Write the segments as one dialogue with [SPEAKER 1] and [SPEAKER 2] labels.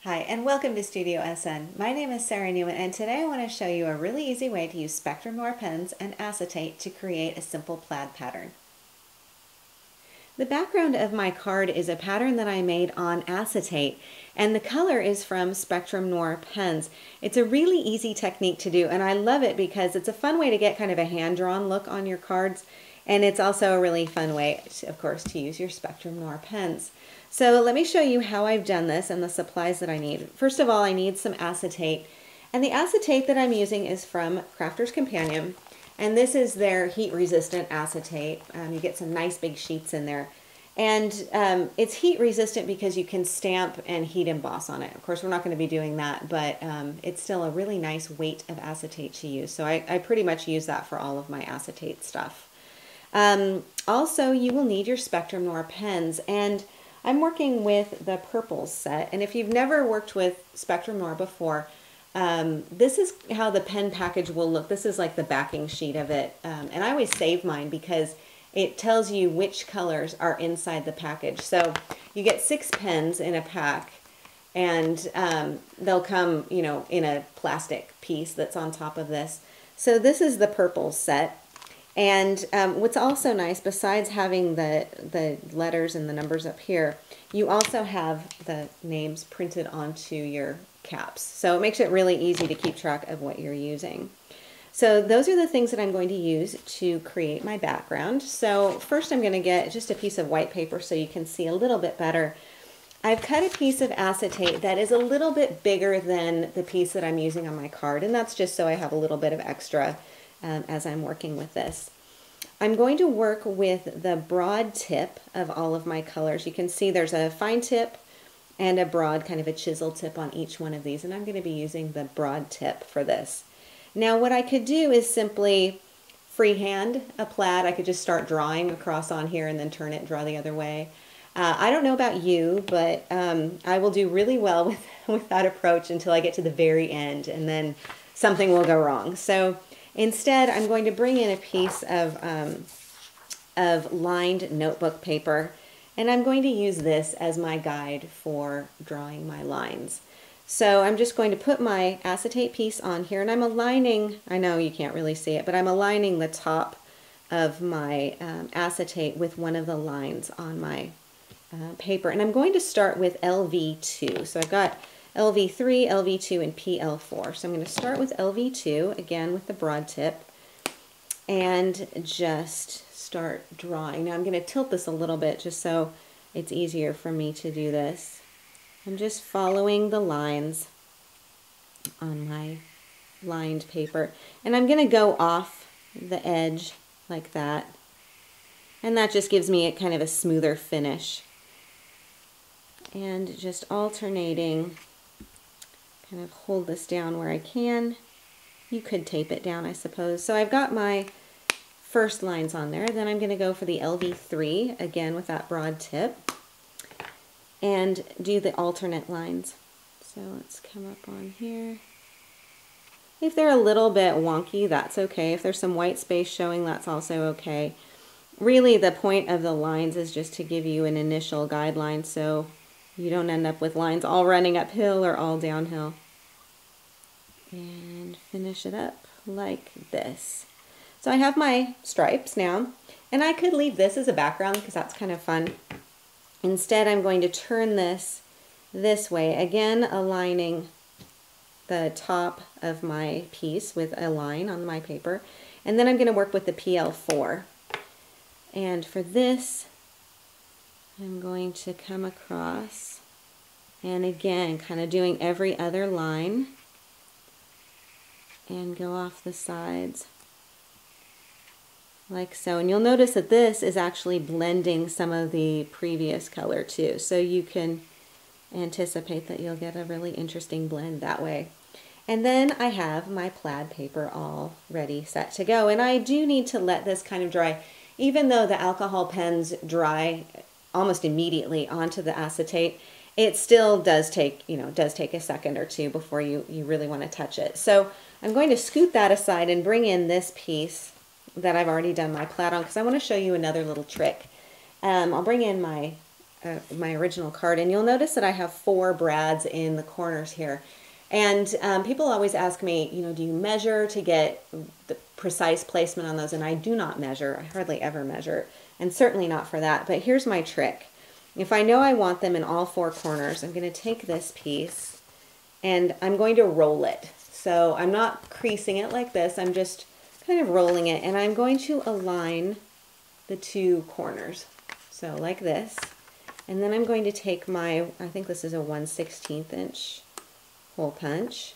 [SPEAKER 1] Hi, and welcome to Studio SN. My name is Sara Naumann, and today I want to show you a really easy way to use Spectrum Noir pens and acetate to create a simple plaid pattern. The background of my card is a pattern that I made on acetate, and the color is from Spectrum Noir pens. It's a really easy technique to do, and I love it because it's a fun way to get kind of a hand-drawn look on your cards, and it's also a really fun way, of course, to use your Spectrum Noir pens. So let me show you how I've done this and the supplies that I need. First of all, I need some acetate, and the acetate that I'm using is from Crafter's Companion, and this is their heat-resistant acetate. You get some nice big sheets in there, and it's heat-resistant because you can stamp and heat emboss on it. Of course, we're not going to be doing that, but it's still a really nice weight of acetate to use, so I pretty much use that for all of my acetate stuff. Also, you will need your Spectrum Noir pens, and I'm working with the purples set, and if you've never worked with Spectrum Noir before, this is how the pen package will look. This is like the backing sheet of it, and I always save mine because it tells you which colors are inside the package. So you get 6 pens in a pack, and they'll come, you know, in a plastic piece that's on top of this. So this is the purples set. And what's also nice, besides having the letters and the numbers up here, you also have the names printed onto your caps. So it makes it really easy to keep track of what you're using. So those are the things that I'm going to use to create my background. So first I'm going to get just a piece of white paper so you can see a little bit better. I've cut a piece of acetate that is a little bit bigger than the piece that I'm using on my card, and that's just so I have a little bit of extra as I'm working with this. I'm going to work with the broad tip of all of my colors. You can see there's a fine tip and a broad, kind of a chisel tip on each one of these, and I'm going to be using the broad tip for this. Now what I could do is simply freehand a plaid. I could just start drawing across on here and then turn it and draw the other way. I don't know about you, but I will do really well with that approach until I get to the very end, and then something will go wrong. So instead, I'm going to bring in a piece of lined notebook paper, and I'm going to use this as my guide for drawing my lines. So I'm just going to put my acetate piece on here, and I'm aligning, I know you can't really see it, but I'm aligning the top of my acetate with one of the lines on my paper. And I'm going to start with LV2. So I've got LV3, LV2, and PL4. So I'm going to start with LV2, again with the broad tip, and just start drawing. Now I'm going to tilt this a little bit just so it's easier for me to do this. I'm just following the lines on my lined paper, and I'm going to go off the edge like that, and that just gives me a kind of a smoother finish. And just alternating, kind of hold this down where I can. You could tape it down, I suppose. So I've got my first lines on there. Then I'm going to go for the LV3, again with that broad tip, and do the alternate lines. So let's come up on here. If they're a little bit wonky, that's okay. If there's some white space showing, that's also okay. Really, the point of the lines is just to give you an initial guideline so you don't end up with lines all running uphill or all downhill. And finish it up like this. So I have my stripes now, and I could leave this as a background because that's kind of fun. Instead, I'm going to turn this way, again aligning the top of my piece with a line on my paper, and then I'm going to work with the PL4. And for this, I'm going to come across, and again, kind of doing every other line, and go off the sides like so. And you'll notice that this is actually blending some of the previous color too, so you can anticipate that you'll get a really interesting blend that way. And then I have my plaid paper all ready, set to go, and I do need to let this kind of dry. Even though the alcohol pens dry almost immediately onto the acetate, it still does take, a second or two before you really want to touch it. So I'm going to scoot that aside and bring in this piece that I've already done my plaid on, because I want to show you another little trick. I'll bring in my my original card. And you'll notice that I have 4 brads in the corners here. And people always ask me, you know, do you measure to get the precise placement on those? And I do not measure. I hardly ever measure, and certainly not for that. But here's my trick. If I know I want them in all 4 corners, I'm going to take this piece and I'm going to roll it. So I'm not creasing it like this. I'm just kind of rolling it, and I'm going to align the 2 corners. So like this. And then I'm going to take my, I think this is a 1/16 inch hole punch,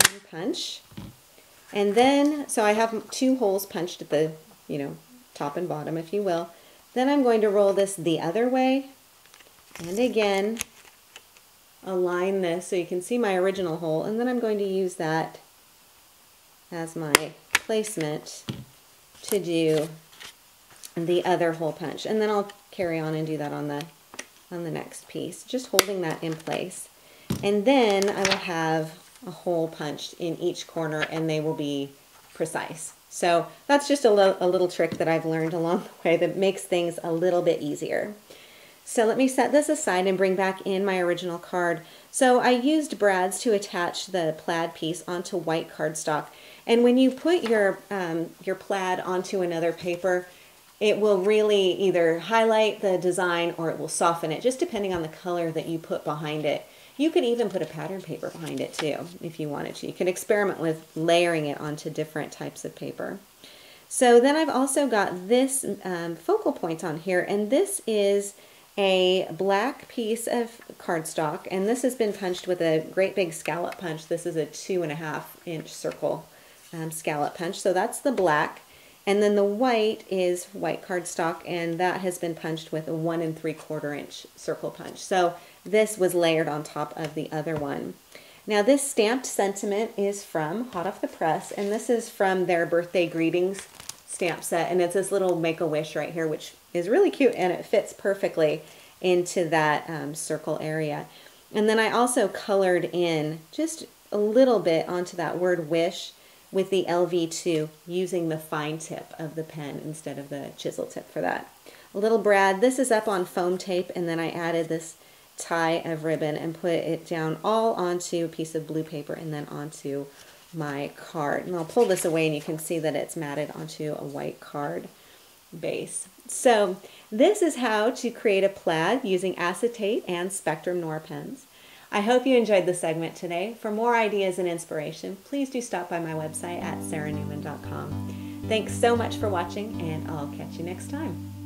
[SPEAKER 1] and punch. And then, so I have 2 holes punched at the, you know, top and bottom, if you will. Then I'm going to roll this the other way, and again, align this so you can see my original hole, and then I'm going to use that as my placement to do the other hole punch. And then I'll carry on and do that on the next piece, just holding that in place. And then I will have a hole punched in each corner, and they will be precise. So that's just a little trick that I've learned along the way that makes things a little bit easier. So let me set this aside and bring back in my original card. So I used brads to attach the plaid piece onto white cardstock. And when you put your plaid onto another paper, it will really either highlight the design or it will soften it, just depending on the color that you put behind it. You could even put a pattern paper behind it too, if you wanted to. You can experiment with layering it onto different types of paper. So then I've also got this focal point on here, and this is a black piece of cardstock, and this has been punched with a great big scallop punch. This is a 2.5 inch circle scallop punch, so that's the black. And then the white is white cardstock, and that has been punched with a 1 3/4 inch circle punch. So this was layered on top of the other one. Now this stamped sentiment is from Hot Off the Press, and this is from their birthday greetings stamp set, and it's this little Make-A-Wish right here, which is really cute, and it fits perfectly into that circle area. And then I also colored in just a little bit onto that word wish with the LV2, using the fine tip of the pen instead of the chisel tip for that. A little brad, this is up on foam tape, and then I added this tie of ribbon and put it down all onto a piece of blue paper and then onto my card. And I'll pull this away and you can see that it's matted onto a white card base. So this is how to create a plaid using acetate and Spectrum Noir pens. I hope you enjoyed the segment today. For more ideas and inspiration, please do stop by my website at saranaumann.com. Thanks so much for watching, and I'll catch you next time.